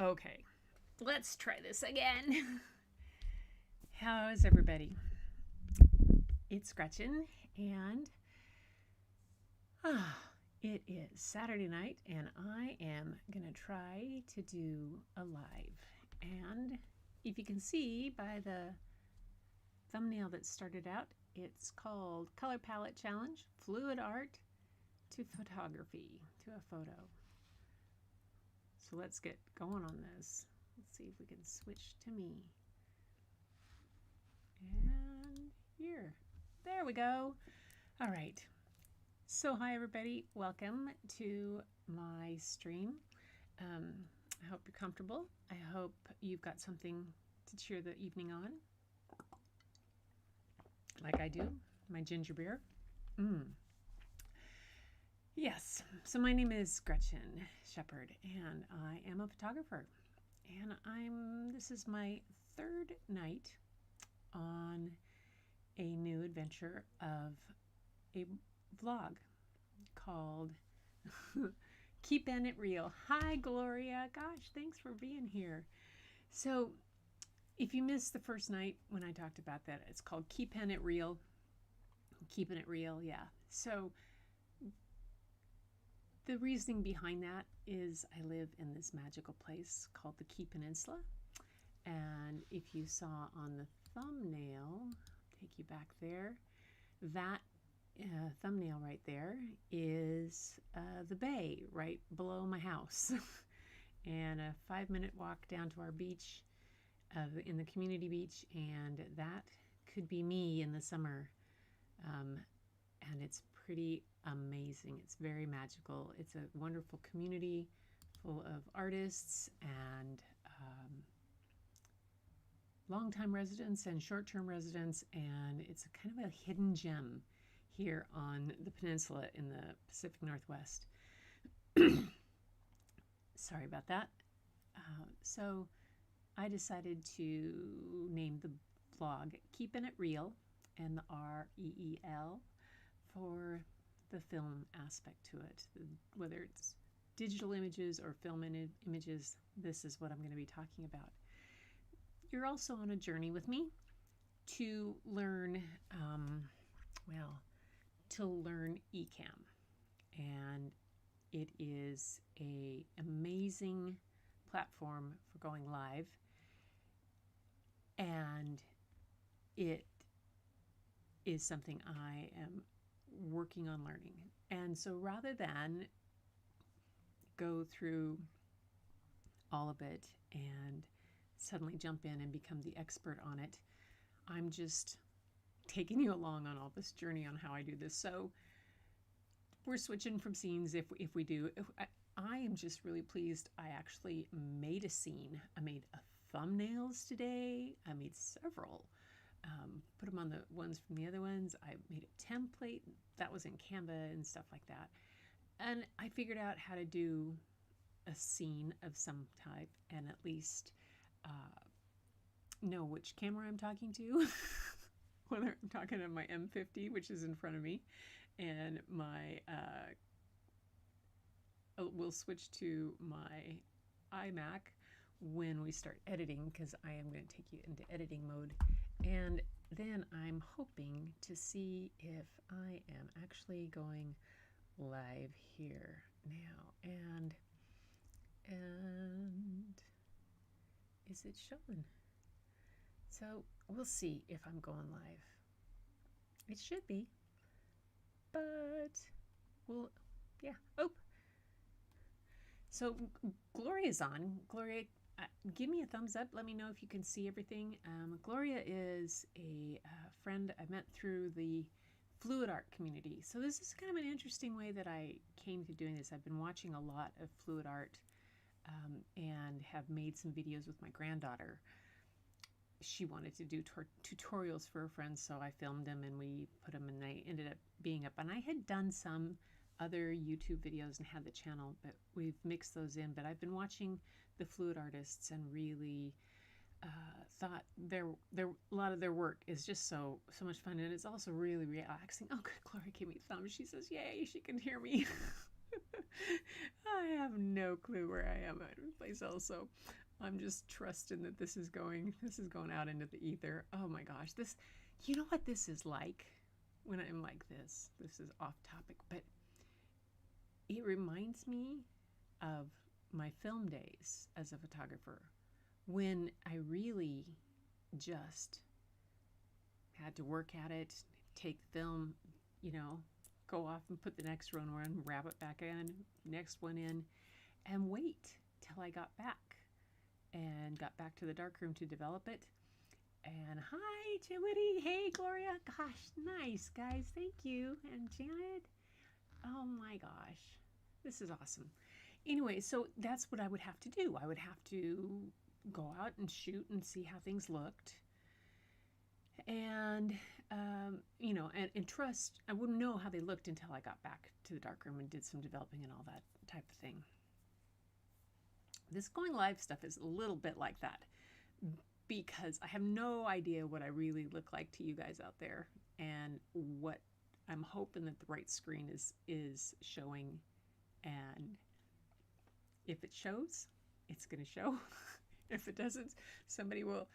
Okay, let's try this again. How's everybody? It's Gretchen, and it is Saturday night, and I am going to try to do a live. And if you can see by the thumbnail that started out, it's called Color Palette Challenge, Fluid Art to Photography, to a photo. So let's get going on this. Let's see if we can switch to me. And here. There we go. All right. So hi everybody. Welcome to my stream. I hope you're comfortable. I hope you've got something to cheer the evening on. Like I do. My ginger beer. Yes. So my name is Gretchen Shepherd, and I am a photographer. And this is my third night on a new adventure of a vlog called Keepin' It Real. Hi Gloria, gosh, thanks for being here. So if you missed the first night when I talked about that, it's called Keepin' It Real. Keeping it real, yeah. So the reasoning behind that is I live in this magical place called the Key Peninsula. And if you saw on the thumbnail, take you back there, that thumbnail right there is the bay right below my house. And a 5-minute walk down to our beach in the community beach, and that could be me in the summer. And it's pretty amazing. It's very magical. It's a wonderful community full of artists and long-time residents and short-term residents, and it's a kind of a hidden gem here on the peninsula in the Pacific Northwest. Sorry about that. So I decided to name the blog Keepin' It Real, and the R-E-E-L, for the film aspect to it. Whether it's digital images or film images, this is what I'm going to be talking about. You're also on a journey with me to learn, to learn Ecamm. And it is an amazing platform for going live. And it is something I am working on learning. And so rather than go through all of it and suddenly jump in and become the expert on it, I'm just taking you along on all this journey on how I do this. So we're switching from scenes if we do. I am just really pleased I actually made a scene. I made thumbnails today. I made several. Put them on the ones from the other ones. I made a template that was in Canva and stuff like that. And I figured out how to do a scene of some type and at least know which camera I'm talking to. Whether I'm talking to my M50, which is in front of me, and my, we'll switch to my iMac when we start editing, because I am going to take you into editing mode. And then I'm hoping to see if I am actually going live here now. And is it showing? So we'll see if I'm going live. It should be, but we'll, yeah. Oh, so Gloria's on. Gloria, give me a thumbs up. Let me know if you can see everything. Gloria is a friend I met through the fluid art community. So this is kind of an interesting way that I came to doing this. I've been watching a lot of fluid art and have made some videos with my granddaughter. She wanted to do tutorials for her friends, so I filmed them and we put them, and they ended up being up. And I had done some other YouTube videos and had the channel, but we've mixed those in. But I've been watching the fluid artists and really thought a lot of their work is just so much fun, and it's also really relaxing. Oh, good, Gloria gave me a thumb. She says, "Yay, she can hear me." I have no clue where I am at place else, so I'm just trusting that this is going out into the ether. Oh my gosh, this, you know what this is like when I'm like this? This is off topic, but it reminds me of my film days as a photographer when I really just had to work at it, take film, you know, go off and put the next one on, wrap it back in, next one in, and wait till I got back to the darkroom to develop it. And hi, Chitty. Hey, Gloria. Gosh, nice, guys. Thank you. And Janet. Oh my gosh. This is awesome. Anyway, so that's what I would have to do. I would have to go out and shoot and see how things looked. And, you know, and trust, I wouldn't know how they looked until I got back to the darkroom and did some developing and all that type of thing. This going live stuff is a little bit like that because I have no idea what I really look like to you guys out there, and what I'm hoping that the right screen is showing. And if it shows, it's going to show. If it doesn't, somebody will,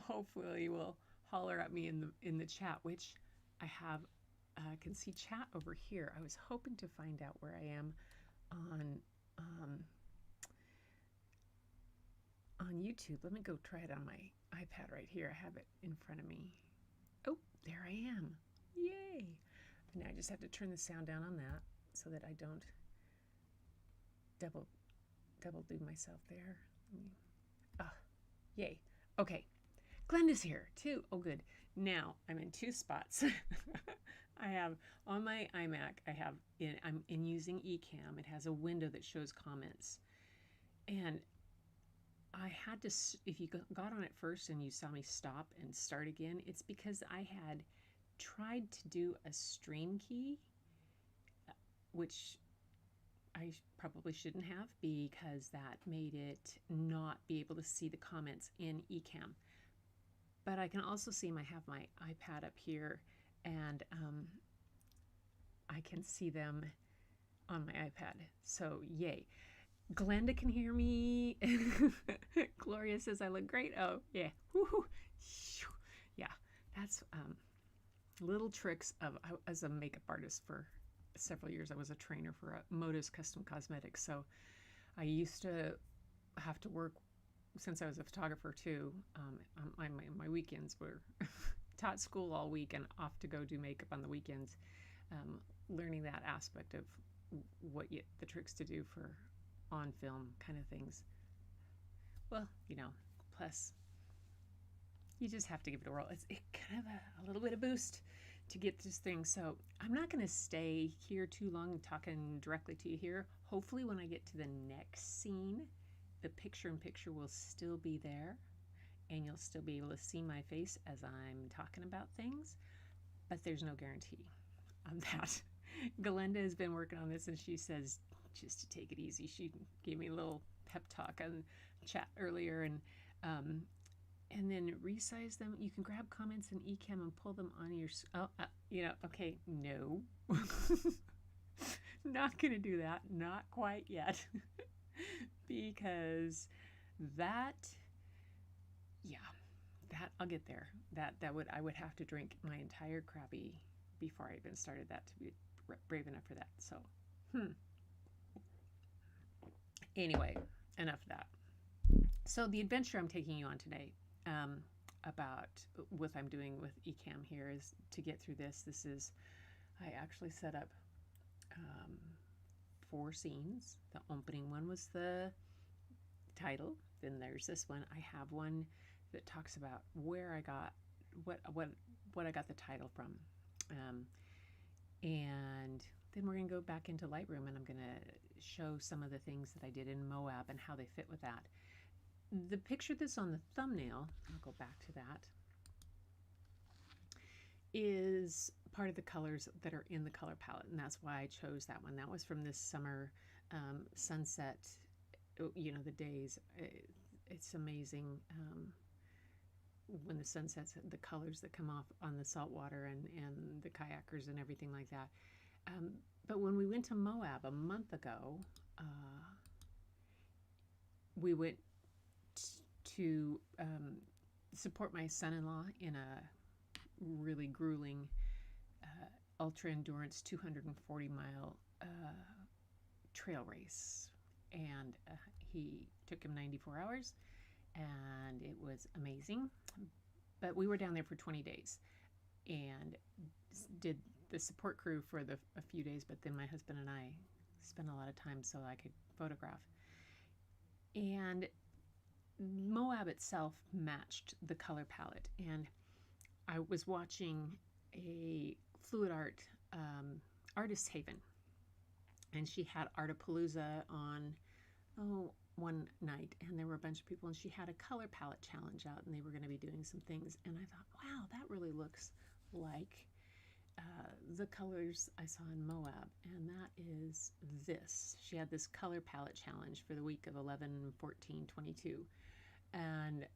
hopefully will holler at me in the chat, which I have, can see chat over here. I was hoping to find out where I am on YouTube. Let me go try it on my iPad right here. I have it in front of me. Oh, there I am. Yay. Now I just have to turn the sound down on that so that I don't double do myself there. Yay. Okay. Glenda's here too. Oh, good. Now I'm in two spots. I have on my iMac, I'm using Ecamm. It has a window that shows comments. And I had to, if you got on it first and you saw me stop and start again, it's because I had tried to do a stream key, which I probably shouldn't have, because that made it not be able to see the comments in Ecamm. But I can also see I have my iPad up here, and I can see them on my iPad. So yay. Glenda can hear me. Gloria says I look great. Oh, yeah. Woo-hoo. Yeah, that's little tricks of, as a makeup artist for several years. I was a trainer for Modus Custom Cosmetics. So I used to have to work, since I was a photographer too, my weekends were taught school all week and off to go do makeup on the weekends, learning that aspect of the tricks to do for on film kind of things. Well, you know, plus you just have to give it a whirl. It's kind of a little bit of boost to get this thing. So I'm not going to stay here too long talking directly to you here. Hopefully when I get to the next scene, the picture-in-picture will still be there, and you'll still be able to see my face as I'm talking about things, but there's no guarantee on that. Glenda has been working on this, and she says just to take it easy. She gave me a little pep talk on chat earlier, and then resize them. You can grab comments in Ecamm and pull them on your, you know, okay, no. Not gonna do that, not quite yet. Because that I'll get there. I would have to drink my entire Krabby before I even started that to be brave enough for that. So, anyway, enough of that. So the adventure I'm taking you on today, about what I'm doing with Ecamm here, is to get through this. I actually set up 4 scenes. The opening one was the title. Then there's this one. I have one that talks about where I got what I got the title from, and then we're gonna go back into Lightroom, and I'm gonna show some of the things that I did in MOAB and how they fit with that. The picture that's on the thumbnail, I'll go back to that, is part of the colors that are in the color palette, and that's why I chose that one. That was from this summer sunset, you know, the days. It's amazing when the sun sets, the colors that come off on the salt water and the kayakers and everything like that. But when we went to MOAB a month ago, we went to support my son-in-law in a really grueling ultra endurance 240-mile trail race, and he took him 94 hours, and it was amazing. But we were down there for 20 days and did the support crew for a few days, but then my husband and I spent a lot of time so I could photograph. And MOAB itself matched the color palette, and I was watching a fluid art artist Haven, and she had Artapalooza on one night, and there were a bunch of people, and she had a color palette challenge out, and they were going to be doing some things, and I thought, wow, that really looks like the colors I saw in MOAB, and that is this. She had this color palette challenge for the week of 11/14/22, and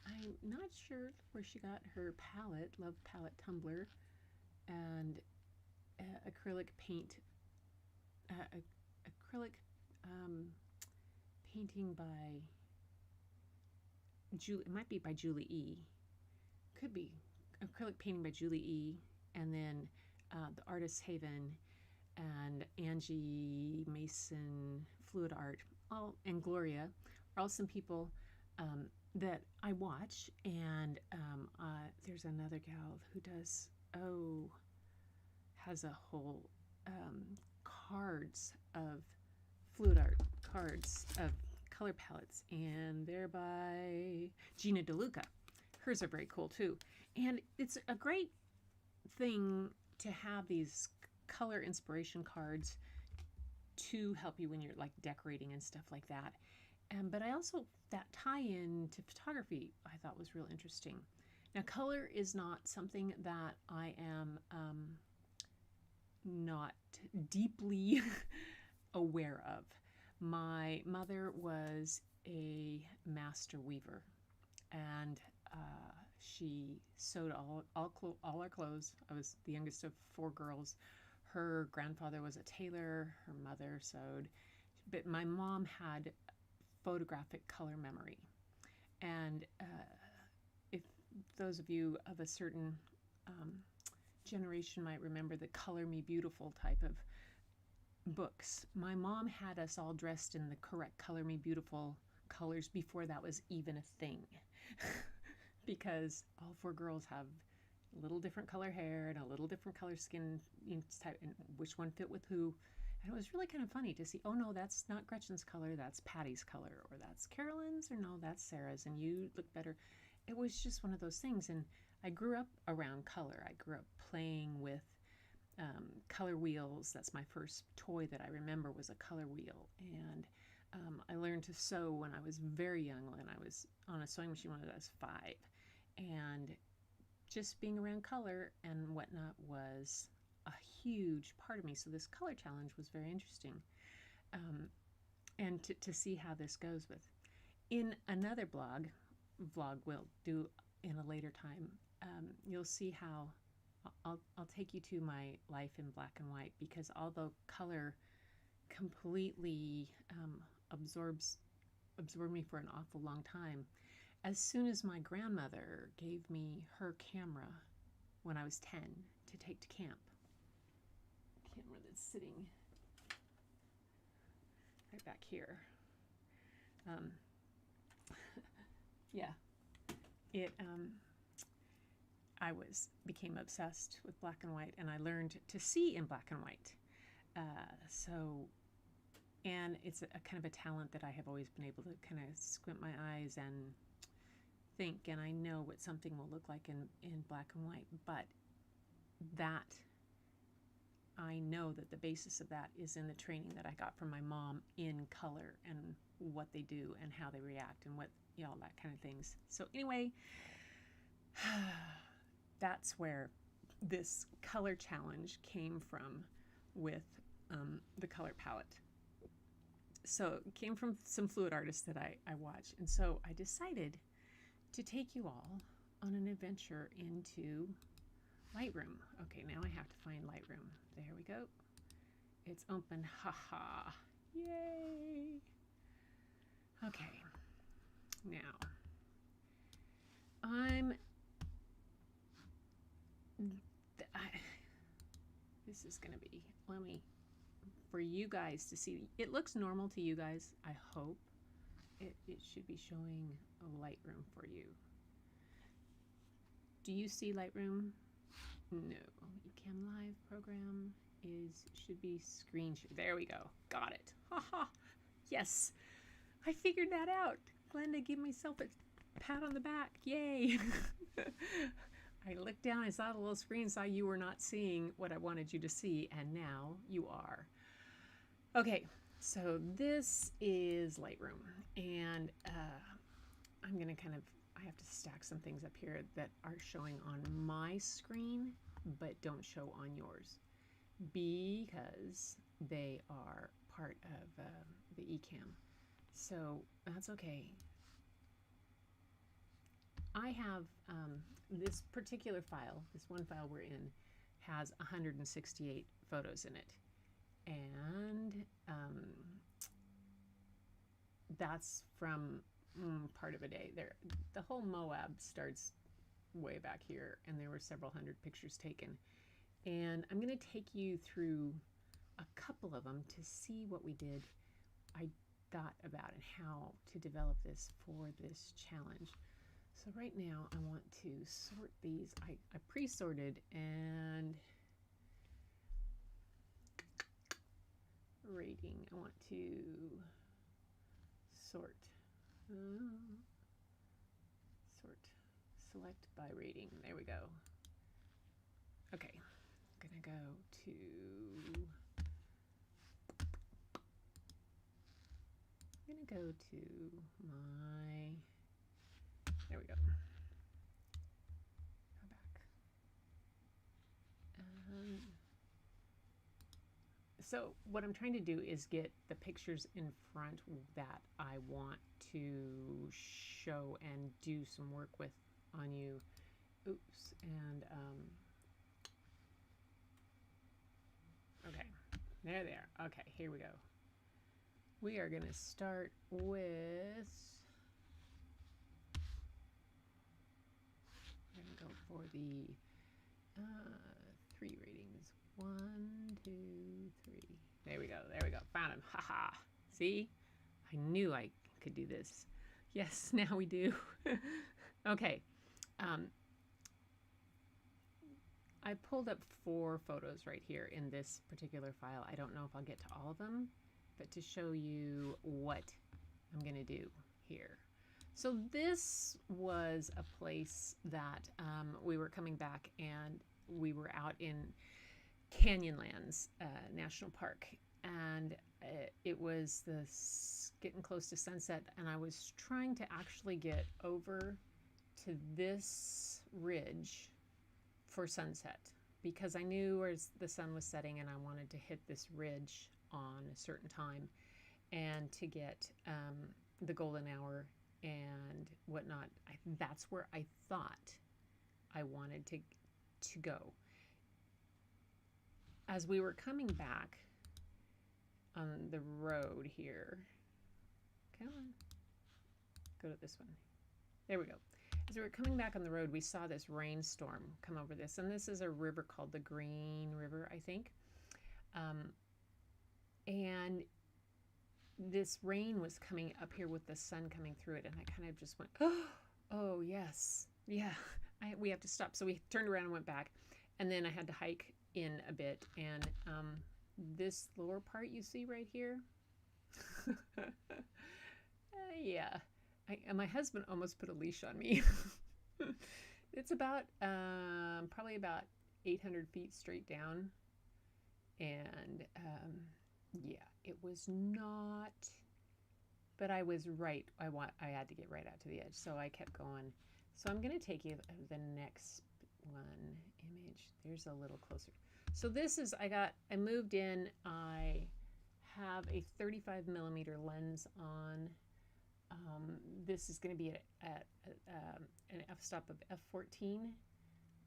I'm not sure where she got her palette, Love Palette Tumbler, and acrylic paint, acrylic painting by Julie, it might be by Julie E. Could be acrylic painting by Julie E. And then the artist Haven and Angie Mason fluid art, and Gloria are all some people that I watch. And there's another gal who does has a whole cards of fluid art, cards of color palettes, and they're by Gina DeLuca. Hers are very cool too. And it's a great thing to have these color inspiration cards to help you when you're like decorating and stuff like that. But I also, that tie-in to photography I thought was real interesting. Now, color is not something that I am not deeply aware of. My mother was a master weaver, and she sewed all our clothes. I was the youngest of 4 girls. Her grandfather was a tailor. Her mother sewed. But my mom had photographic color memory. And if those of you of a certain generation might remember the Color Me Beautiful type of books, my mom had us all dressed in the correct Color Me Beautiful colors before that was even a thing. Because all 4 girls have a little different color hair and a little different color skin type, and which one fit with who. And it was really kind of funny to see, oh no, that's not Gretchen's color, that's Patty's color, or that's Carolyn's, or no, that's Sarah's, and you look better. It was just one of those things. And I grew up around color. I grew up playing with color wheels. That's my first toy that I remember, was a color wheel. And I learned to sew when I was very young, when I was on a sewing machine when I was 5. And just being around color and whatnot was a huge part of me. So this color challenge was very interesting. And to see how this goes with. In another vlog we'll do in a later time, you'll see how I'll take you to my life in black and white, because although color completely absorbed me for an awful long time, as soon as my grandmother gave me her camera when I was 10 to take to camp, camera that's sitting right back here, yeah, it I became obsessed with black and white, and I learned to see in black and white. And it's a kind of a talent that I have always been able to kind of squint my eyes and think, and I know what something will look like in black and white, but that I know that the basis of that is in the training that I got from my mom in color and what they do and how they react and what, all that kind of things. So anyway, that's where this color challenge came from with the color palette. So it came from some fluid artists that I watch. And so I decided to take you all on an adventure into Lightroom. Okay, now I have to find Lightroom. There we go. It's open. Haha. Yay. Okay. Now, this is going to be, for you guys to see. It looks normal to you guys, I hope. It should be showing a Lightroom for you. Do you see Lightroom? No. Ecamm Live program should be screen share. There we go. Got it. Haha. Yes. I figured that out. Glenda, give myself a pat on the back. Yay. I looked down, I saw the little screen, saw you were not seeing what I wanted you to see, and now you are. Okay, so this is Lightroom, and I'm going to I have to stack some things up here that are showing on my screen, but don't show on yours, because they are part of the Ecamm. So that's okay. I have this particular file, this one file we're in, has 168 photos in it. And that's from part of a day. The whole MOAB starts way back here, and there were several hundred pictures taken. And I'm going to take you through a couple of them to see what we did. I thought about and how to develop this for this challenge. So right now I want to sort these. I pre-sorted and rating. I want to sort. Select by rating. There we go. Okay, I'm gonna go to my, there we go. Go back. So what I'm trying to do is get the pictures in front that I want to show and do some work with on you. Oops, and okay, there they are. Okay, here we go. We are going to start with, I'm going to go for the 3 ratings. 1, 2, 3. There we go. There we go. Found him. Haha. See? I knew I could do this. Yes, now we do. Okay. I pulled up 4 photos right here in this particular file. I don't know if I'll get to all of them, but to show you what I'm going to do here. So this was a place that we were coming back, and we were out in Canyonlands National Park, and it was getting close to sunset, and I was trying to actually get over to this ridge for sunset, because I knew where the sun was setting, and I wanted to hit this ridge on a certain time and to get the golden hour and whatnot. That's where I thought I wanted to go. As we were coming back on the road here, come on, go to this one. There we go. As we were coming back on the road, we saw this rainstorm come over this, and this is a river called the Green River, I think. And this rain was coming up here with the sun coming through it, and I kind of just went, oh yes, yeah, we have to stop. So we turned around and went back, and then I had to hike in a bit, and this lower part you see right here, yeah, my husband almost put a leash on me. It's about probably about 800 feet straight down, and yeah, it was not, but I was right. I had to get right out to the edge, so I kept going. So I'm going to take you to the next one image. There's a little closer. So this is, I moved in. I have a 35 millimeter lens on. This is going to be an f-stop of f14,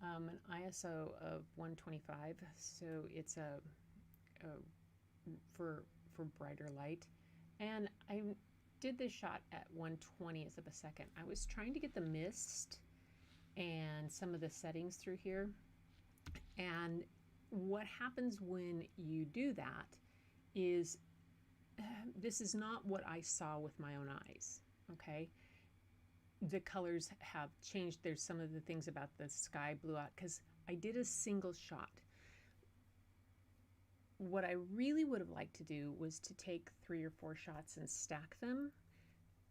an ISO of 125. So it's a for brighter light. And I did this shot at 1/20th of a second. I was trying to get the mist and some of the settings through here. And what happens when you do that is this is not what I saw with my own eyes, okay? The colors have changed. There's some of the things about the sky blew out because I did a single shot. What I really would have liked to do was to take 3 or 4 shots and stack them.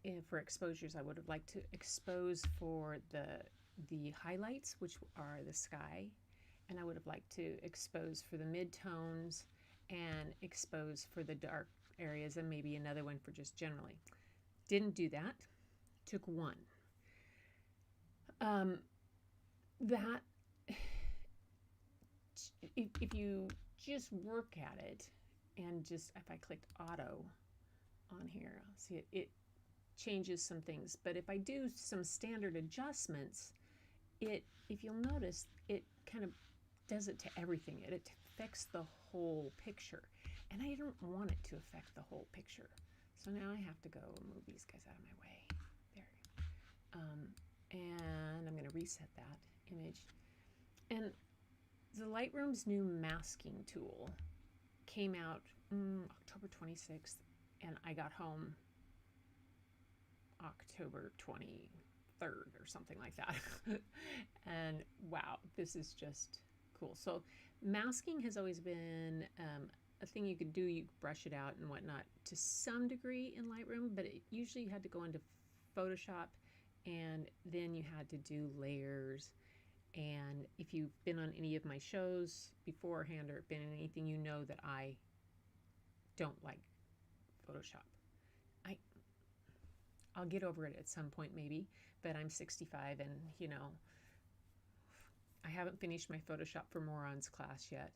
And for exposures, I would have liked to expose for the highlights, which are the sky, and I would have liked to expose for the mid-tones and expose for the dark areas, and maybe another one for just generally. Didn't do that. Took one. That if you just work at it, and just if I clicked auto on here, see it changes some things. But if I do some standard adjustments, if you'll notice, it kind of does it to everything. It affects the whole picture, and I don't want it to affect the whole picture. So now I have to go move these guys out of my way. There. And I'm going to reset that image. And the Lightroom's new masking tool came out October 26th, and I got home October 23rd or something like that. And wow, this is just cool. So masking has always been a thing you could do. You could brush it out and whatnot to some degree in Lightroom, but it usually you had to go into Photoshop, and then you had to do layers. And if you've been on any of my shows beforehand or been in anything, you know that I don't like Photoshop. I'll get over it at some point maybe, but I'm 65 and, you know, I haven't finished my Photoshop for Morons class yet.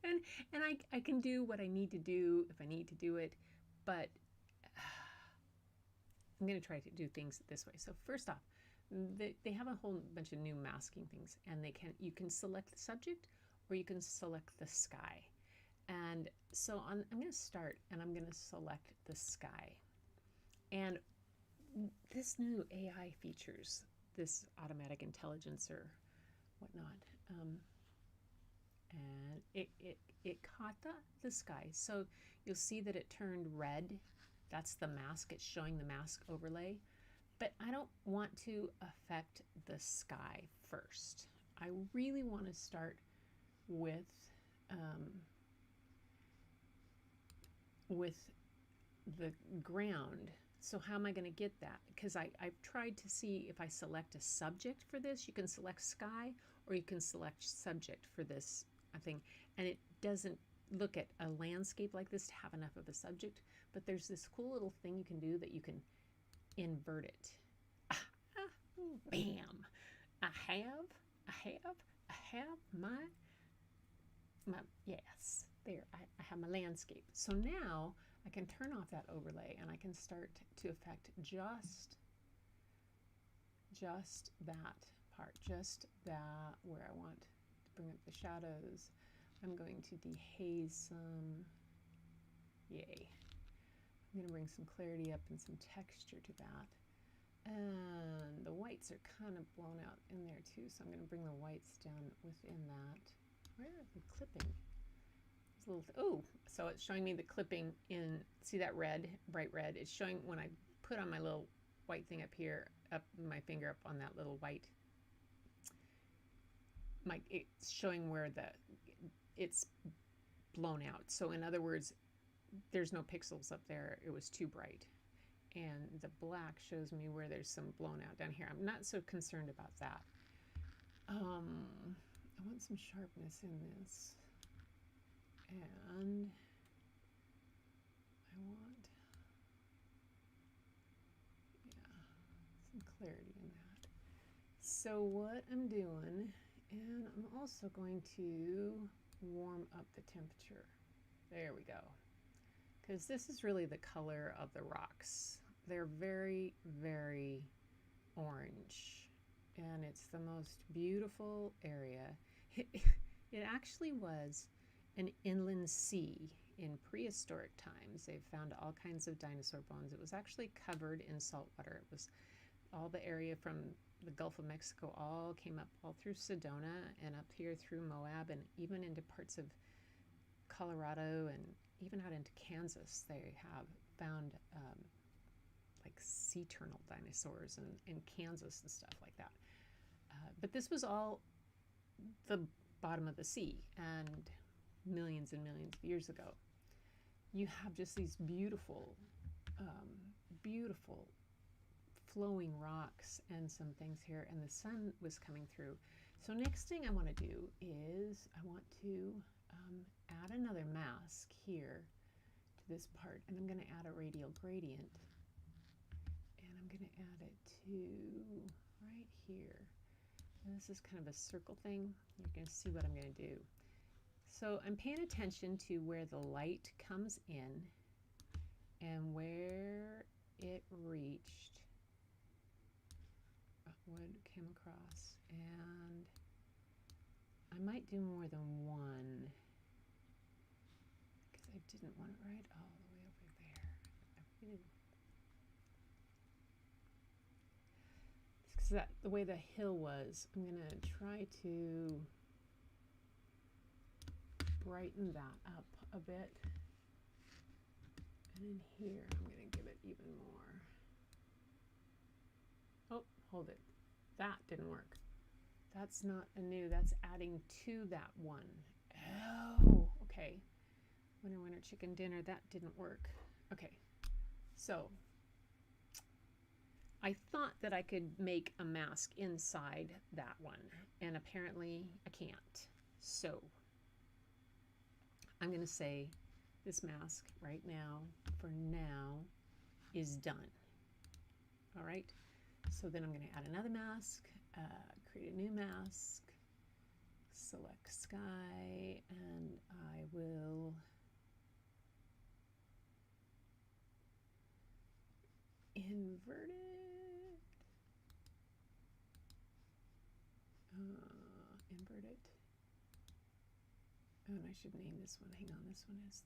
and I can do what I need to do if I need to do it, but I'm going to try to do things this way. So first off, they have a whole bunch of new masking things, and you can select the subject or you can select the sky. And so I'm going to start, and I'm going to select the sky. And this new AI features, this automatic intelligence or whatnot, and it caught the sky. So you'll see that it turned red. That's the mask. It's showing the mask overlay. But I don't want to affect the sky first. I really want to start with the ground. So how am I going to get that? Because I've tried to see if I select a subject for this. You can select sky or you can select subject for this thing. And it doesn't look at a landscape like this to have enough of a subject. But there's this cool little thing you can do that you can invert it. Bam! I have my yes, there, I have my landscape. So now I can turn off that overlay and I can start to affect just that part, just that where I want to bring up the shadows. I'm going to dehaze some, yay. I'm going to bring some clarity up and some texture to that. And the whites are kind of blown out in there too, so I'm going to bring the whites down within that. Where are the clipping? Oh, so it's showing me the clipping in, see that red, bright red? It's showing when I put on my little white thing up here, up my finger up on that little white, it's showing where it's blown out. So in other words, there's no pixels up there. It was too bright. And the black shows me where there's some blown out down here. I'm not so concerned about that. I want some sharpness in this. And I want, some clarity in that. So what I'm doing, and I'm also going to warm up the temperature. There we go. Because this is really the color of the rocks. They're very, very orange. And it's the most beautiful area. It actually was an inland sea. In prehistoric times, they've found all kinds of dinosaur bones. It was actually covered in salt water. It was all the area from the Gulf of Mexico all came up all through Sedona and up here through Moab and even into parts of Colorado and even out into Kansas. They have found like sea turtle dinosaurs in Kansas and stuff like that. But this was all the bottom of the sea and millions and millions of years ago. You have just these beautiful, beautiful flowing rocks and some things here, and the sun was coming through. So next thing I want to do is I want to add another mask here to this part, and I'm going to add a radial gradient, and I'm going to add it to right here. And this is kind of a circle thing. You're going to see what I'm going to do. So I'm paying attention to where the light comes in and where it reached what came across, and I might do more than one because I didn't want it right all the way over there. Because the way the hill was, I'm going to try to brighten that up a bit, and in here I'm going to give it even more. Oh, hold it. That didn't work. That's not a new, that's adding to that one. Oh, okay. Winner, winner, chicken dinner, that didn't work. Okay, so I thought that I could make a mask inside that one, and apparently I can't. So I'm going to say this mask right now, for now, is done. All right, so then I'm going to add another mask, create a new mask, select sky, and I will invert it, invert it, oh, and I should name this one, hang on, this one is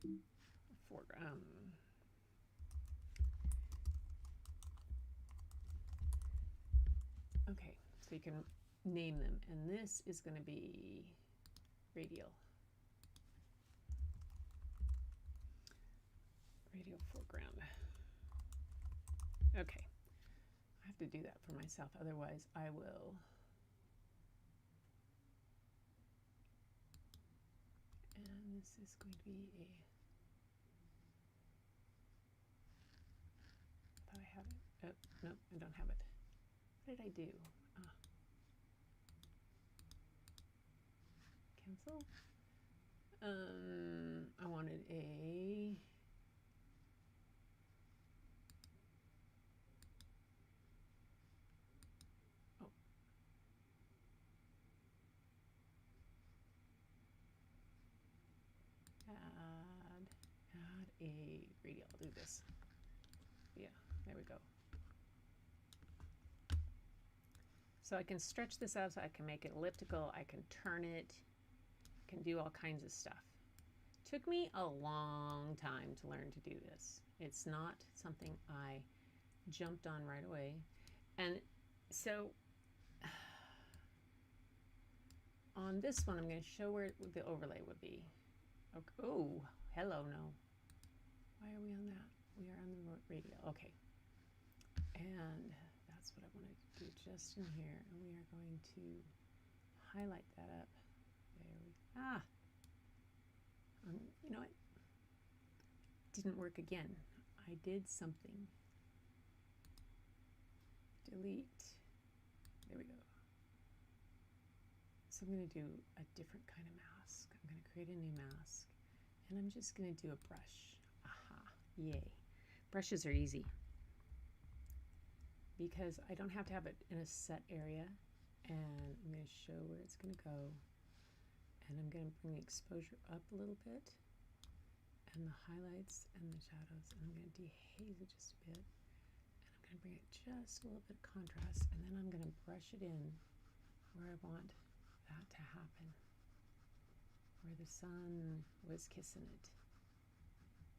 the foreground. Okay, so you can name them, and this is going to be radial foreground. Okay, I have to do that for myself, otherwise I will and this is going to be a, I thought I had it. Oh, no, I don't have it. What did I do? Cancel. I wanted a add a radial. I'll do this. Yeah, there we go. So I can stretch this out, so I can make it elliptical, I can turn it, I can do all kinds of stuff. Took me a long time to learn to do this. It's not something I jumped on right away. And so on this one, I'm going to show where the overlay would be. Okay. Oh, hello, no. Why are we on that? We are on the radial. Okay. And that's what I want to do just in here. And we are going to highlight that up. There we go. You know what? Didn't work again. I did something. Delete. There we go. So I'm going to do a different kind of mask. I'm going to create a new mask, and I'm just going to do a brush. Aha, yay. Brushes are easy because I don't have to have it in a set area, and I'm going to show where it's going to go, and I'm going to bring the exposure up a little bit, and the highlights and the shadows, and I'm going to dehaze it just a bit, and I'm going to bring it just a little bit of contrast, and then I'm going to brush it in where I want that to happen. where the sun was kissing it.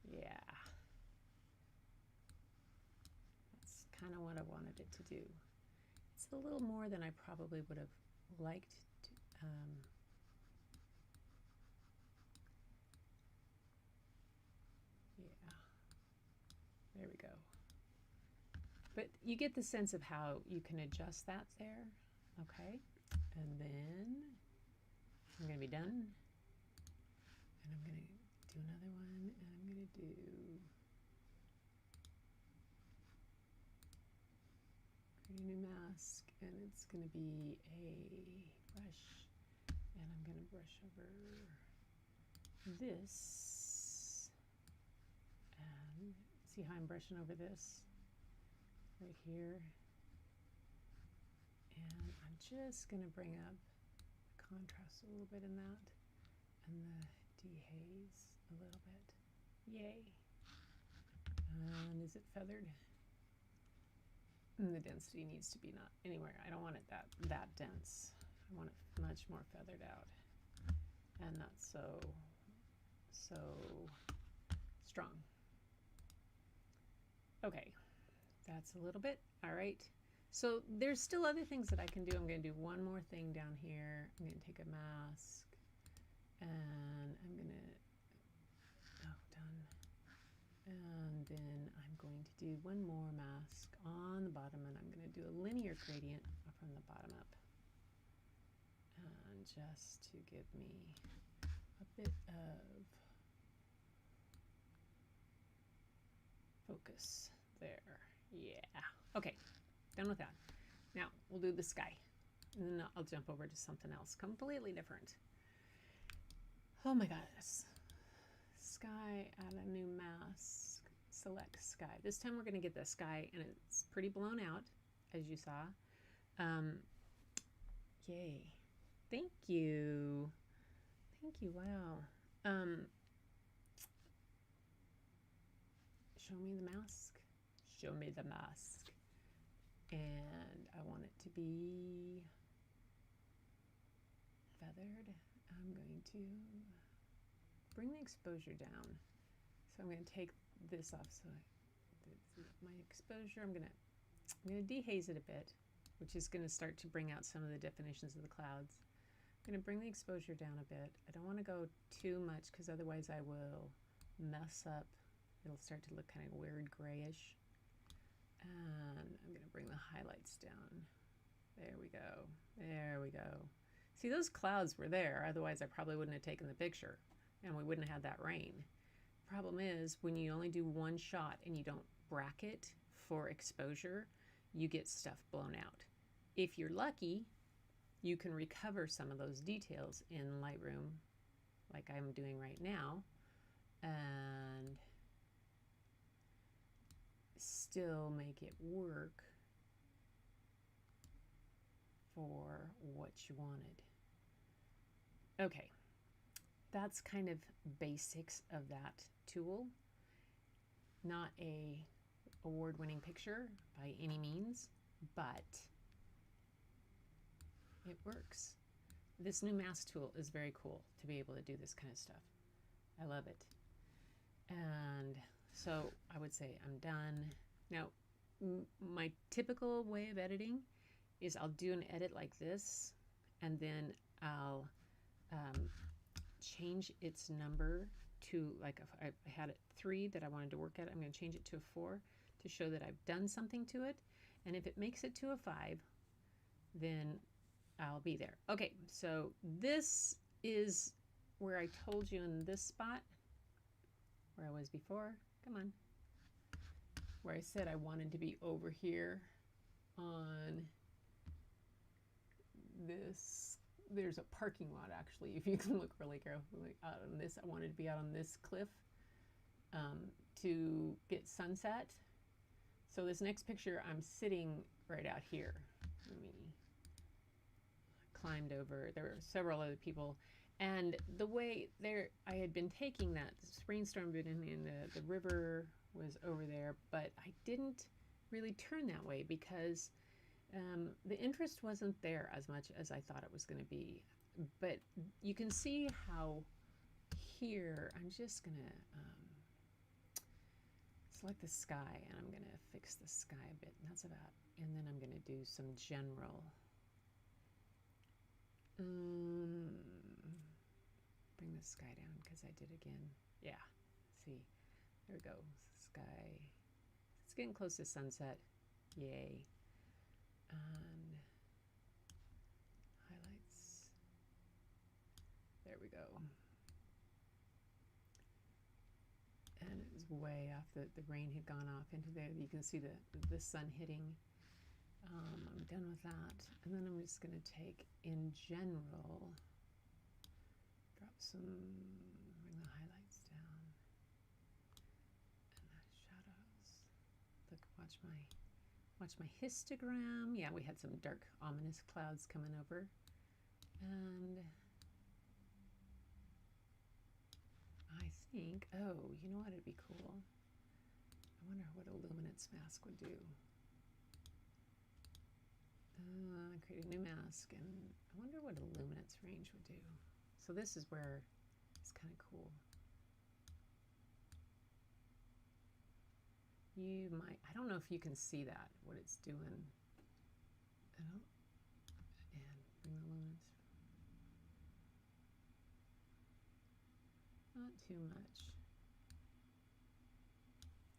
Yeah. That's kind of what I wanted it to do. It's a little more than I probably would have liked to, yeah, there we go. But you get the sense of how you can adjust that there. Okay, and then I'm going to be done. And I'm going to do another one, and I'm going to do create a new mask, and it's going to be a brush, and I'm going to brush over this, and see how I'm brushing over this right here, and I'm just going to bring up the contrast a little bit in that, and the dehaze a little bit. Yay. And is it feathered? And the density needs to be not anywhere. I don't want it that dense. I want it much more feathered out and not so strong. Okay, that's a little bit. All right. So there's still other things that I can do. I'm going to do one more thing down here. I'm going to take a mask and I'm going to, done. And then I'm going to do one more mask on the bottom, and I'm going to do a linear gradient from the bottom up. And just to give me a bit of focus there. Yeah. Okay, done with that. Now we'll do the sky. And then I'll jump over to something else completely different. Oh my gosh. Sky, add a new mask, select sky. This time we're going to get the sky, and it's pretty blown out, as you saw. Yay. Thank you. Thank you. Wow. Show me the mask. Show me the mask. And I want it to be feathered. I'm going to bring the exposure down. So I'm going to take this off. So my exposure, I'm going to dehaze it a bit, which is going to start to bring out some of the definitions of the clouds. I'm going to bring the exposure down a bit. I don't want to go too much because otherwise I will mess up. It'll start to look kind of weird grayish. And I'm going to bring the highlights down. There we go. There we go. See, those clouds were there. Otherwise, I probably wouldn't have taken the picture, and we wouldn't have had that rain. Problem is, when you only do one shot and you don't bracket for exposure, you get stuff blown out. If you're lucky, you can recover some of those details in Lightroom, like I'm doing right now, and still make it work for what you wanted. Okay, that's kind of basics of that tool. Not a award-winning picture by any means, but it works. This new mask tool is very cool to be able to do this kind of stuff. I love it. And so I would say I'm done. Now, my typical way of editing is I'll do an edit like this, and then I'll change its number to, like, if I had it 3 that I wanted to work at, I'm going to change it to a 4 to show that I've done something to it. And if it makes it to a 5, then I'll be there. Okay, so this is where I told you in this spot, where I was before. Come on. Where I said I wanted to be over here on this. There's a parking lot, actually, if you can look really carefully out on this. I wanted to be out on this cliff to get sunset. So this next picture, I'm sitting right out here. Let me climbed over. There were several other people. And the way there, I had been taking that rainstorm bit in, and the river was over there, but I didn't really turn that way because the interest wasn't there as much as I thought it was going to be. but you can see how here I'm just going to select the sky, and I'm going to fix the sky a bit. And that's about, and then I'm going to do some general. Bring the sky down because I did again. Yeah, see, there we go. Sky. It's getting close to sunset. Yay. And highlights. There we go. And it was way off. The rain had gone off into there. You can see the sun hitting. I'm done with that. And then I'm just going to take, in general, drop some, bring the highlights down. And the shadows. Look, watch my histogram. Yeah, we had some dark, ominous clouds coming over. And I think, oh, you know what, it'd be cool. I wonder what a luminance mask would do. Create a new mask, and I wonder what a luminance range would do. So this is where it's kind of cool. You might, I don't know if you can see that, what it's doing. I don't, and bring the luminance. Not too much.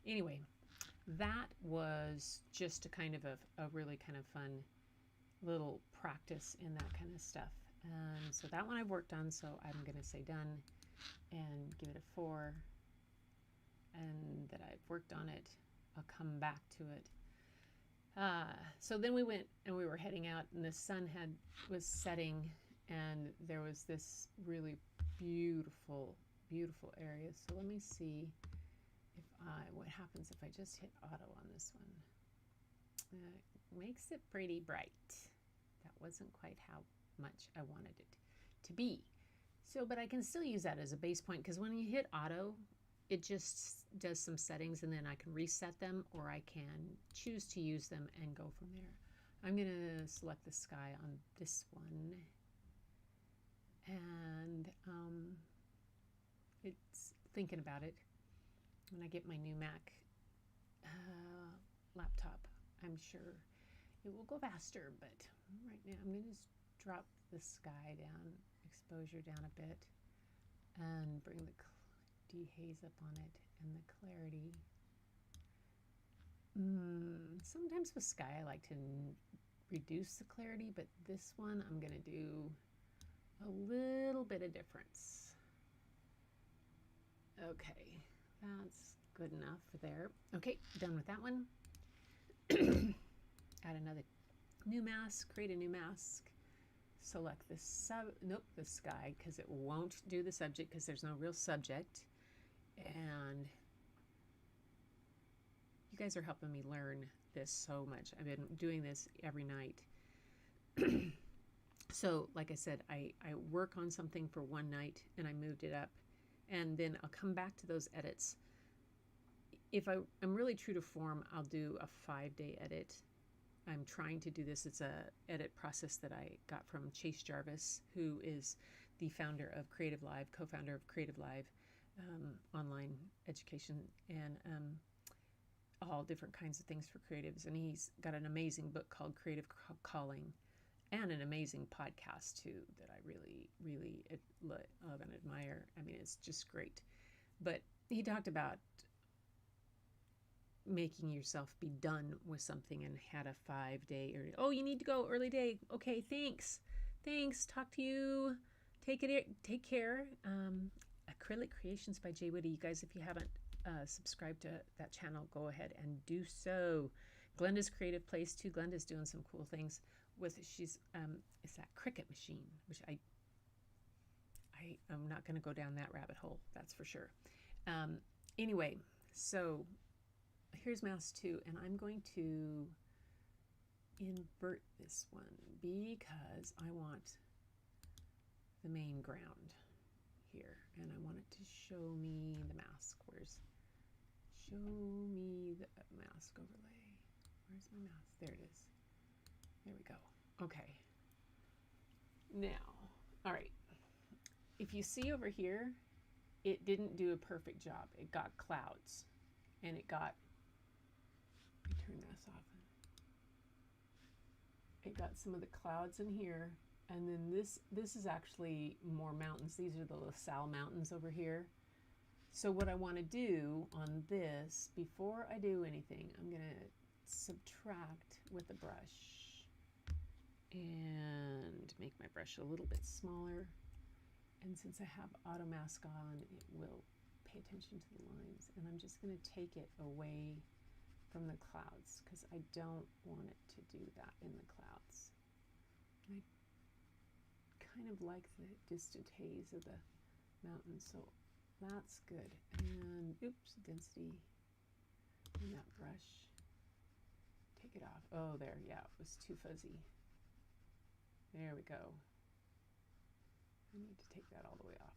Anyway, that was just a kind of a really kind of fun little practice in that kind of stuff. And so that one I've worked on, so I'm going to say done and give it a 4. And that I've worked on it. I'll come back to it. So then we went and we were heading out, and the sun was setting, and there was this really beautiful, beautiful area. So let me see if what happens if I just hit auto on this one. Makes it pretty bright. That wasn't quite how much I wanted it to be. So, but I can still use that as a base point, because when you hit auto, it just does some settings, and then I can reset them, or I can choose to use them and go from there. I'm going to select the sky on this one, and it's thinking about it. When I get my new Mac laptop, I'm sure it will go faster, but right now I'm going to just drop the sky down, exposure down a bit, and bring the dehaze up on it and the clarity. Sometimes with sky I like to reduce the clarity, but this one I'm going to do a little bit of difference. Okay, that's good enough there. Okay, done with that one. Add another new mask, create a new mask, select the the sky, because it won't do the subject because there's no real subject. And you guys are helping me learn this so much. I've been doing this every night. So like I said, I work on something for one night and I moved it up, and then I'll come back to those edits. If I'm really true to form, I'll do a 5-day edit. I'm trying to do this. It's a edit process that I got from Chase Jarvis, who is the founder of Creative Live, co-founder of Creative Live, online education, and all different kinds of things for creatives. And he's got an amazing book called Creative Calling, and an amazing podcast too that I really, really love and admire. I mean, it's just great. But he talked about making yourself be done with something, and had a 5-day, oh, you need to go early day. Okay, thanks. Talk to you. Take care. Acrylic Creations by Jay Whitty. You guys, if you haven't subscribed to that channel, go ahead and do so. Glenda's Creative Place too. Glenda's doing some cool things with, it's that Cricut machine, which I'm not going to go down that rabbit hole, that's for sure. Anyway, so here's mask 2, and I'm going to invert this one because I want the main ground here, and I want it to show me the mask. Show me the mask overlay. Where's my mask? There it is. There we go. Okay. Now, All right. If you see over here, it didn't do a perfect job. It got clouds, and it got, let me turn this off. It got some of the clouds in here, and then this is actually more mountains. These are the LaSalle Mountains over here. So what I want to do on this, before I do anything, I'm going to subtract with a brush and make my brush a little bit smaller. And since I have auto mask on, it will pay attention to the lines. And I'm just going to take it away from the clouds because I don't want it to do that in the clouds. I kind of like the distant haze of the mountain, so that's good. And oops, density in that brush. Take it off. Oh, there, yeah, it was too fuzzy. There we go. I need to take that all the way off.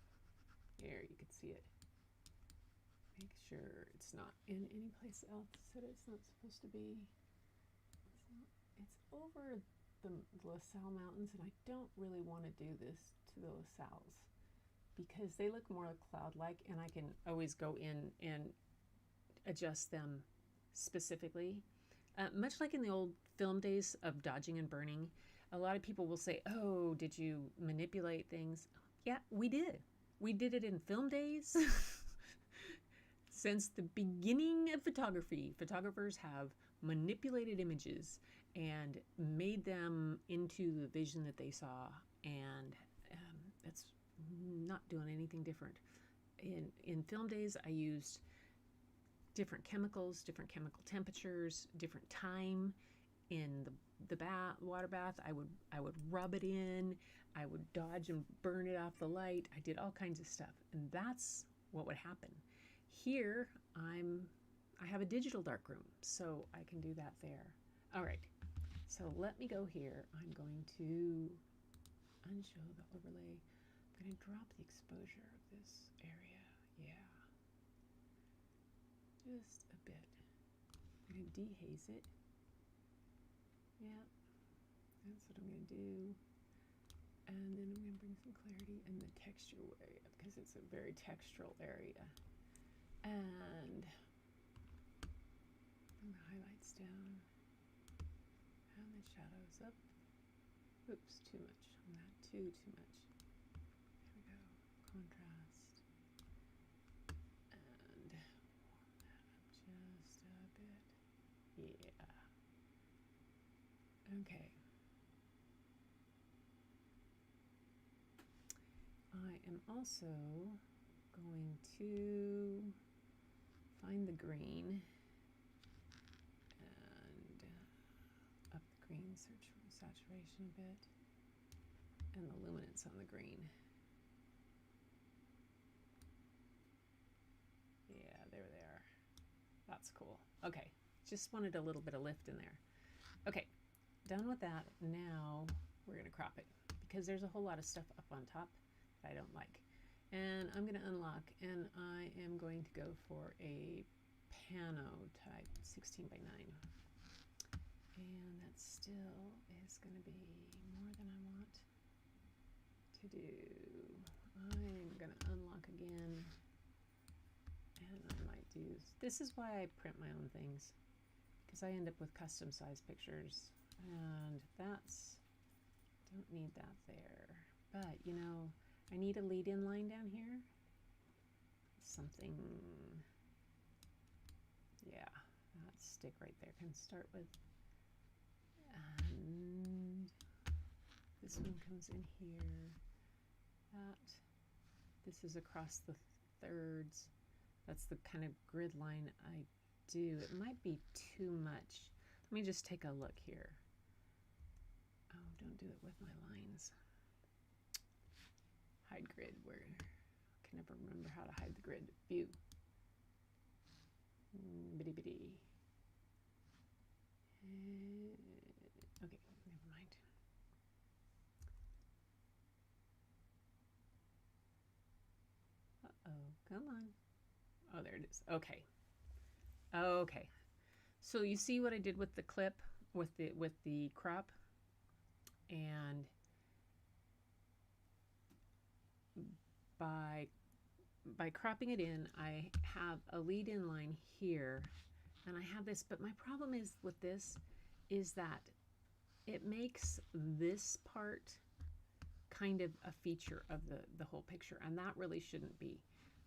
There, you can see it. Make sure it's not in any place else that it's not supposed to be. It's over the LaSalle Mountains, and I don't really want to do this to the LaSalles because they look more cloud-like, and I can always go in and adjust them specifically. Much like in the old film days of dodging and burning, a lot of people will say, oh, did you manipulate things? Yeah, we did. We did it in film days. Since the beginning of photography, photographers have manipulated images and made them into the vision that they saw, and that's not doing anything different. In film days, I used different chemicals, different chemical temperatures, different time in the water bath. I would rub it in, I would dodge and burn it off the light. I did all kinds of stuff, and that's what would happen. Here, I have a digital darkroom, so I can do that there. All right, so let me go here. I'm going to unshow the overlay. I'm going to drop the exposure of this area. Yeah, just a bit. I'm going to dehaze it. Yeah, that's what I'm going to do. And then I'm going to bring some clarity in the texture area because it's a very textural area. And bring the highlights down and the shadows up. Oops, too much on that, too much. There we go, contrast. And warm that up just a bit. Yeah. Okay. I am also going to find the green and up the green, search for saturation a bit, and the luminance on the green. Yeah, there they are. That's cool. Okay, just wanted a little bit of lift in there. Okay, done with that. Now we're going to crop it because there's a whole lot of stuff up on top that I don't like. And I'm going to unlock, and I am going to go for a pano type 16 by 9. And that still is going to be more than I want to do. I'm going to unlock again, and I might do, this is why I print my own things, because I end up with custom size pictures, and that's, don't need that there. But, you know, I need a lead-in line down here. Something, yeah, that stick right there can start with. And this one comes in here. That, this is across the thirds. That's the kind of grid line I do. It might be too much. Let me just take a look here. Oh, don't do it with my lines. Hide grid, where I can never remember how to hide the grid. View. Bitty bitty. Okay, never mind. Uh-oh, come on. Oh, there it is. Okay. Okay. So you see what I did with the clip, with the crop, and by cropping it in, I have a lead in line here, and I have this, but my problem is with this is that it makes this part kind of a feature of the whole picture, and that really shouldn't be.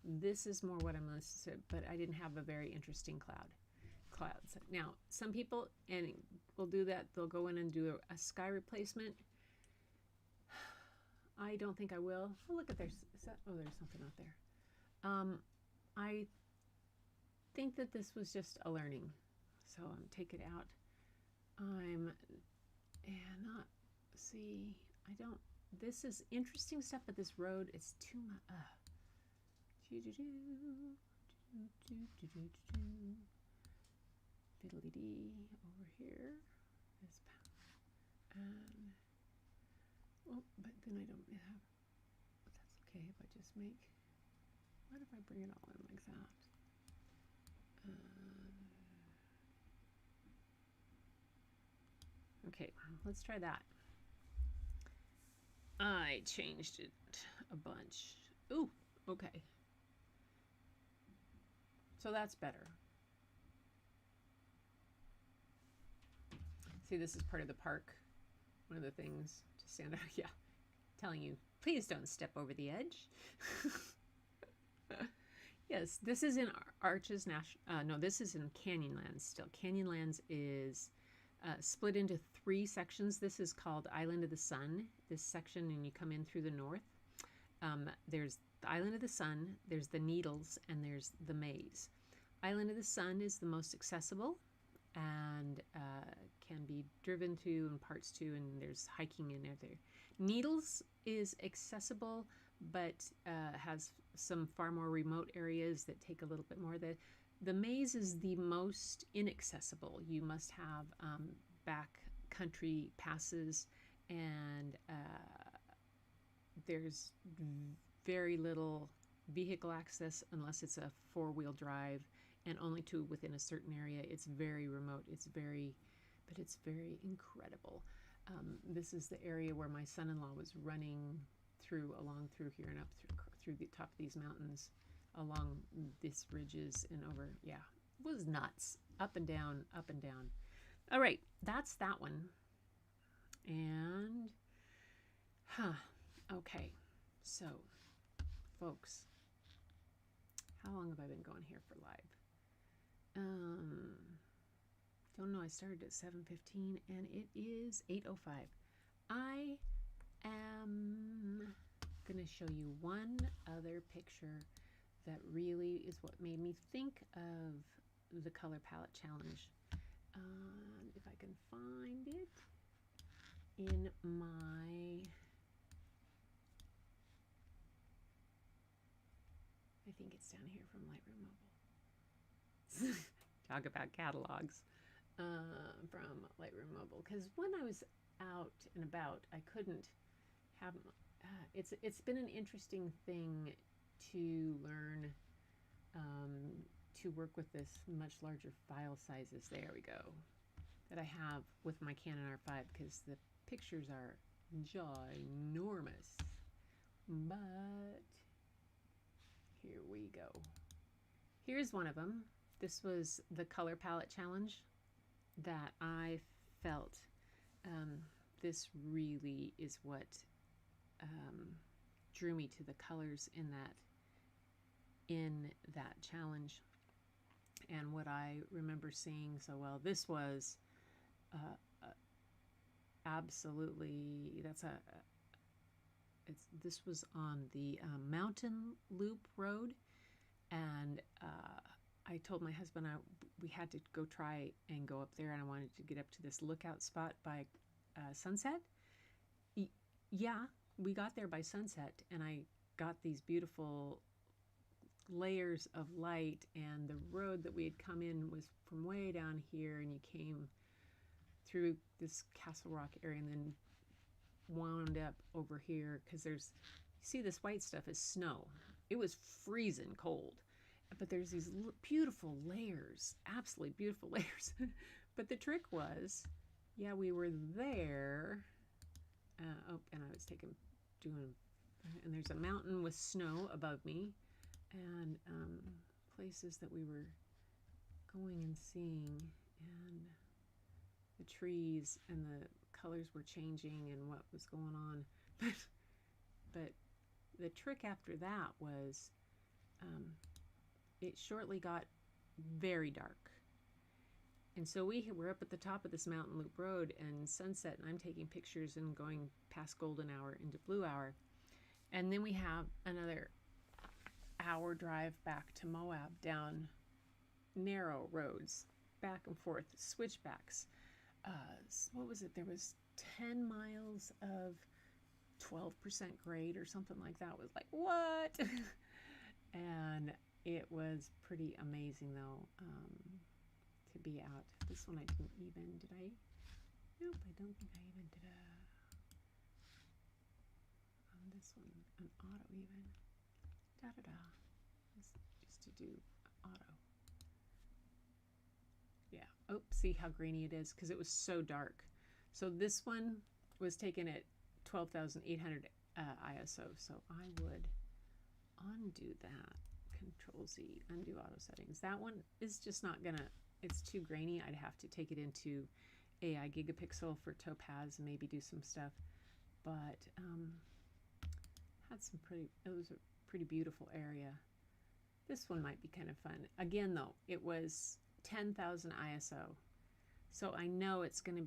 This is more what I'm listed, but I didn't have a very interesting clouds. Now, some people will do that. They'll go in and do a sky replacement. I don't think I will. Oh, look at there's something out there. I think that this was just a learning, so I'm take it out. I'm not see. I don't. This is interesting stuff, but this road is too much. Fiddly dee over here is and oh, but then I don't have. But that's okay if I just make. What if I bring it all in like that? Okay, let's try that. I changed it a bunch. Ooh, okay. So that's better. See, this is part of the park. One of the things to stand out. Yeah, telling you, please don't step over the edge. Yes, this is in Arches National. No, this is in Canyonlands still. Canyonlands is split into 3 sections. This is called Island of the Sun, this section, and you come in through the north. There's the Island of the Sun, there's the Needles, and there's the Maze. Island of the Sun is the most accessible and can be driven to and parts to, and there's hiking in there. Needles is accessible, but has some far more remote areas that take a little bit more. The Maze is the most inaccessible. You must have back country passes, and there's very little vehicle access unless it's a 4-wheel drive, and only to within a certain area. It's very remote. But it's very incredible. This is the area where my son-in-law was running along through here and up through the top of these mountains, along these ridges and over. Yeah, it was nuts. Up and down, up and down. All right, that's that one. And, okay. So, folks, how long have I been going here for live? Don't know. I started at 7:15 and it is 8:05. I am going to show you one other picture that really is what made me think of the color palette challenge. If I can find it in my, I think it's down here from Lightroom Mobile. Talk about catalogs from Lightroom Mobile, because when I was out and about, I couldn't have. It's been an interesting thing to learn to work with this much larger file sizes. There we go. That I have with my Canon R5, because the pictures are ginormous. But here we go. Here's one of them. This was the color palette challenge that I felt this really is what drew me to the colors in that challenge, and what I remember seeing so well. This was absolutely, this was on the Mountain Loop Road, and I told my husband we had to go try and go up there, and I wanted to get up to this lookout spot by sunset. Yeah, we got there by sunset, and I got these beautiful layers of light, and the road that we had come in was from way down here, and you came through this Castle Rock area and then wound up over here, because you see this white stuff is snow. It was freezing cold, but there's these beautiful layers, absolutely beautiful layers. But the trick was, yeah, we were there. And I was doing And there's a mountain with snow above me, and places that we were going and seeing, and the trees and the colors were changing and what was going on. But the trick after that was it shortly got very dark. And so we were up at the top of this mountain loop road and sunset, and I'm taking pictures and going past golden hour into blue hour. And then we have another hour drive back to Moab down narrow roads, back and forth, switchbacks. What was it? There was 10 miles of 12% grade or something like that. It was like, what? And it was pretty amazing, though, to be out. This one I didn't even, did I? Nope, I don't think I even did on this one, an auto even. Da-da-da. Just to do auto. Yeah. Oh, see how grainy it is? Because it was so dark. So this one was taken at 12,800 ISO. So I would undo that. Control Z, undo auto settings. That one is just not gonna, it's too grainy. I'd have to take it into AI Gigapixel for Topaz and maybe do some stuff. But had some pretty, it was a pretty beautiful area. This one might be kind of fun. Again, though, it was 10,000 ISO. So I know it's going to,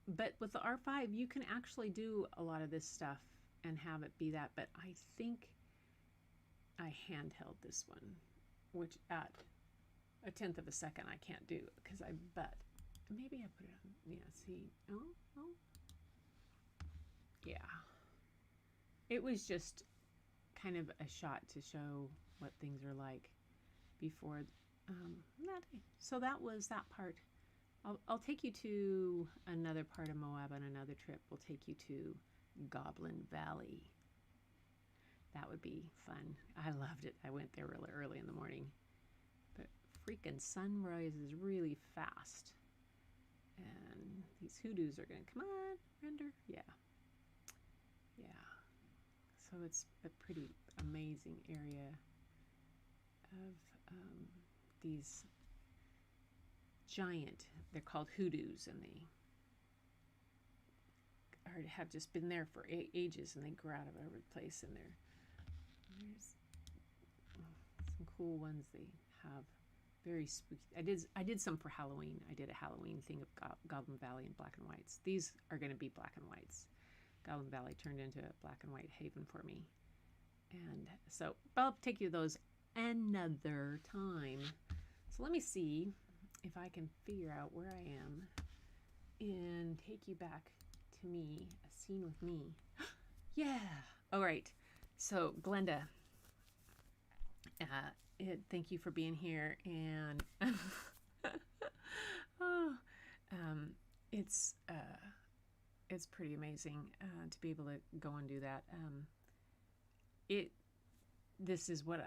but with the R5, you can actually do a lot of this stuff and have it be that. But I think I handheld this one, which at a tenth of a second I can't do because but maybe I put it on, yeah, see, oh, yeah. It was just kind of a shot to show what things are like before that day. So that was that part. I'll take you to another part of Moab on another trip. We'll take you to Goblin Valley. That would be fun. I loved it. I went there really early in the morning. But freaking sunrise is really fast. And these hoodoos are going to, come on, render. Yeah. Yeah. So it's a pretty amazing area of these giant, they're called hoodoos, and they have just been there for ages, and they grow out of every place, and there's some cool ones they have, very spooky. I did some for Halloween. I did a Halloween thing of Goblin Valley in black and whites. These are going to be black and whites. Goblin Valley turned into a black and white haven for me. And so I'll take you those another time. So let me see if I can figure out where I am and take you back to me, a scene with me. Yeah. All right. So Glenda, thank you for being here. And it's pretty amazing to be able to go and do that. This is what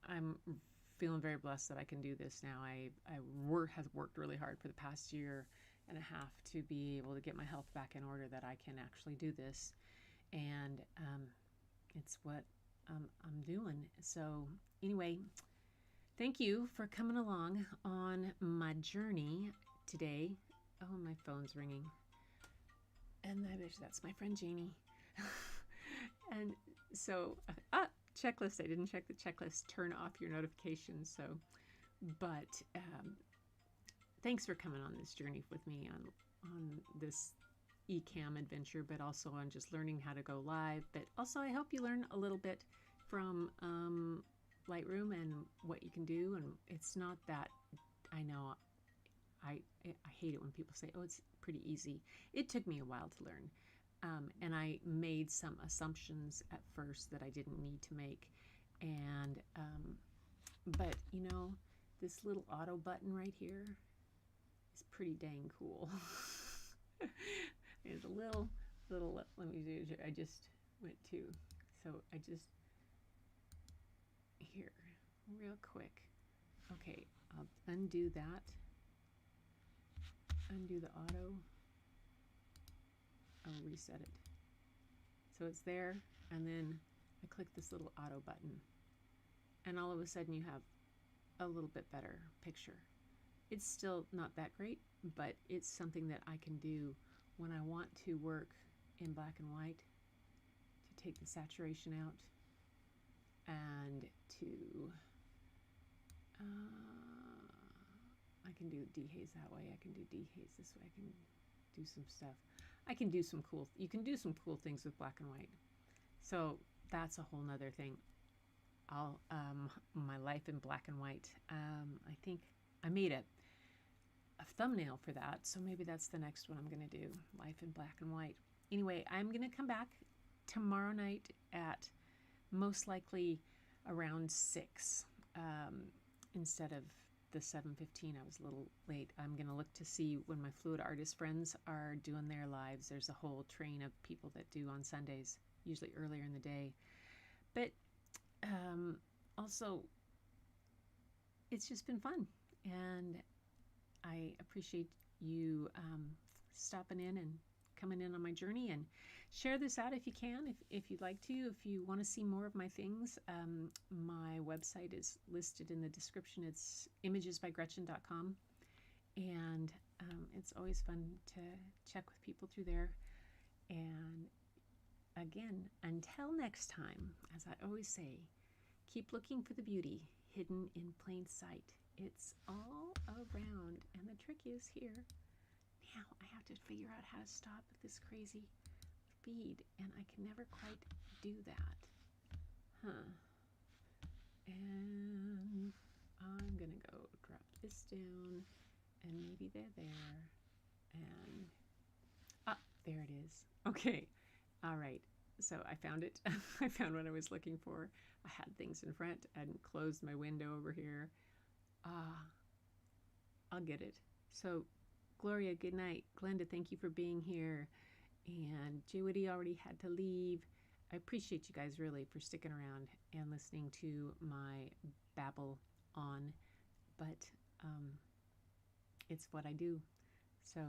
I'm feeling very blessed that I can do this now. I have worked really hard for the past year and a half to be able to get my health back in order that I can actually do this, and it's what I'm doing. So anyway, thank you for coming along on my journey today. Oh, my phone's ringing, and that's my friend Janie. And so checklist, I didn't check the checklist. Turn off your notifications. So, but thanks for coming on this journey with me on this Ecamm adventure, but also on just learning how to go live. But also I hope you learn a little bit from Lightroom and what you can do. And it's not that, I know I hate it when people say, oh, it's pretty easy. It took me a while to learn. And I made some assumptions at first that I didn't need to make. And, but you know, this little auto button right here is pretty dang cool. There's a little, let me do it. I just went to, so I just, here, real quick. Okay, I'll undo that. Undo the auto. I'll reset it. So it's there, and then I click this little auto button, and all of a sudden you have a little bit better picture. It's still not that great, but it's something that I can do when I want to work in black and white, to take the saturation out and to I can do dehaze that way, I can do dehaze this way, I can do some stuff. I can do some cool, you can do some cool things with black and white. So that's a whole nother thing. I'll my life in black and white. I think I made a thumbnail for that, so maybe that's the next one I'm going to do, life in black and white. Anyway, I'm going to come back tomorrow night at most likely around 6 instead of the 7:15. I was a little late. I'm going to look to see when my fluid artist friends are doing their lives. There's a whole train of people that do on Sundays, usually earlier in the day. But also, it's just been fun, and I appreciate you stopping in and coming in on my journey. And share this out if you can, if you'd like to. If you want to see more of my things, my website is listed in the description. It's imagesbygretchen.com, and it's always fun to check with people through there. And again, until next time, as I always say, keep looking for the beauty hidden in plain sight. It's all around, and the trick is here. Now I have to figure out how to stop this crazy feed, and I can never quite do that. And I'm gonna go drop this down, and maybe they're there, and there it is. Okay, all right, so I found it. I found what I was looking for. I had things in front. I hadn't closed my window over here. I'll get it. So Gloria, good night. Glenda, thank you for being here. And Jewity already had to leave. I appreciate you guys really for sticking around and listening to my babble on, but it's what I do. So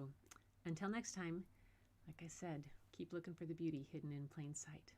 until next time, like I said, keep looking for the beauty hidden in plain sight.